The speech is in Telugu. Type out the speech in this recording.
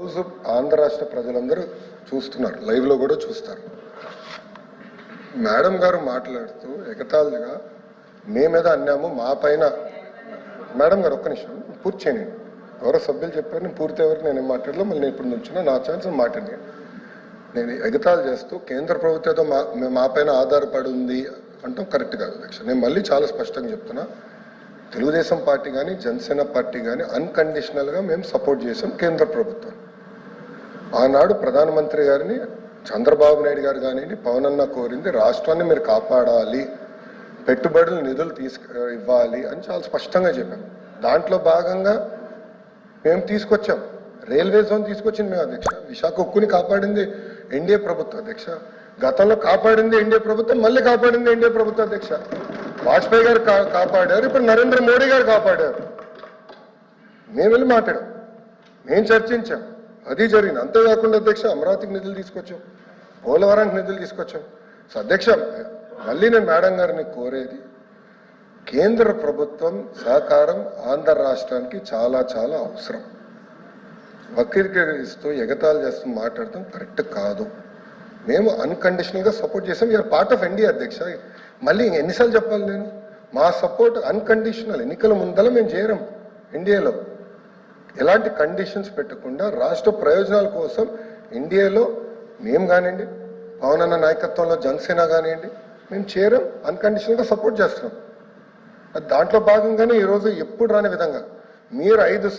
రోజు ఆంధ్ర రాష్ట్ర ప్రజలందరూ చూస్తున్నారు, లైవ్ లో కూడా చూస్తారు. మేడం గారు మాట్లాడుతూ ఎగతాళిగా మేమేదో అన్నాము మా పైన. మేడం గారు ఒక్క నిమిషం పూర్తి చేయండి. ఎవరో సభ్యులు చెప్పారు, నేను పూర్తి ఎవరు నేను మాట్లాడలో మళ్ళీ నేను ఇప్పుడు నుంచున్నా, నా ఛాన్స్ మాట్లాడి నేను ఎగతాళి చేస్తూ కేంద్ర ప్రభుత్వంతో మా పైన ఆధారపడి ఉంది అంటాం కరెక్ట్ కాదు అధ్యక్ష. నేను మళ్ళీ చాలా స్పష్టంగా చెప్తున్నా, తెలుగుదేశం పార్టీ కానీ జనసేన పార్టీ కానీ అన్కండిషనల్గా మేము సపోర్ట్ చేసాం కేంద్ర ప్రభుత్వం. ఆనాడు ప్రధానమంత్రి గారిని చంద్రబాబు నాయుడు గారు కానివ్వండి, పవన్ అన్న కోరింది రాష్ట్రాన్ని మీరు కాపాడాలి, పెట్టుబడులు నిధులు ఇవ్వాలి అని చాలా స్పష్టంగా చెప్పాం. దాంట్లో భాగంగా మేము తీసుకొచ్చాం, రైల్వే జోన్ తీసుకొచ్చింది మేము అధ్యక్ష. విశాఖ ఉక్కుని కాపాడింది ఎన్డీఏ ప్రభుత్వం అధ్యక్ష. గతంలో కాపాడింది ఎన్డీఏ ప్రభుత్వం, మళ్ళీ కాపాడింది ఎన్డీఏ ప్రభుత్వం అధ్యక్ష. వాజ్పేయి గారు కాపాడారు, ఇప్పుడు నరేంద్ర మోడీ గారు కాపాడారు. మేము వెళ్ళి మాట్లాడాం, మేము చర్చించాం, అది జరిగింది. అంతేకాకుండా అధ్యక్ష అమరావతికి నిధులు తీసుకొచ్చాం, పోలవరానికి నిధులు తీసుకొచ్చాం. సో అధ్యక్ష మళ్ళీ నేను మేడం గారిని కోరేది, కేంద్ర ప్రభుత్వం సహకారం ఆంధ్ర రాష్ట్రానికి చాలా చాలా అవసరం. వక్రీకరిస్తూ ఎగతాళి చేస్తూ మాట్లాడటం కరెక్ట్ కాదు. మేము అన్కండిషనల్గా సపోర్ట్ చేసాం. యూఆర్ పార్ట్ ఆఫ్ ఎన్డీఏ అధ్యక్ష. మళ్ళీ ఎన్నిసార్లు చెప్పాలి నేను? మా సపోర్ట్ అన్కండిషనల్. ఎన్నికల ముందల మేము చేరం ఎన్డీఏలో ఎలాంటి కండిషన్స్ పెట్టకుండా రాష్ట్ర ప్రయోజనాల కోసం ఎన్డీఏలో మేము కానివ్వండి, పవన్ అన్న నాయకత్వంలో జనసేన కానివ్వండి, మేము చేరం అన్కండిషనల్గా సపోర్ట్ చేస్తున్నాం. దాంట్లో భాగంగానే ఈరోజు ఎప్పుడు రాని విధంగా మీరు 5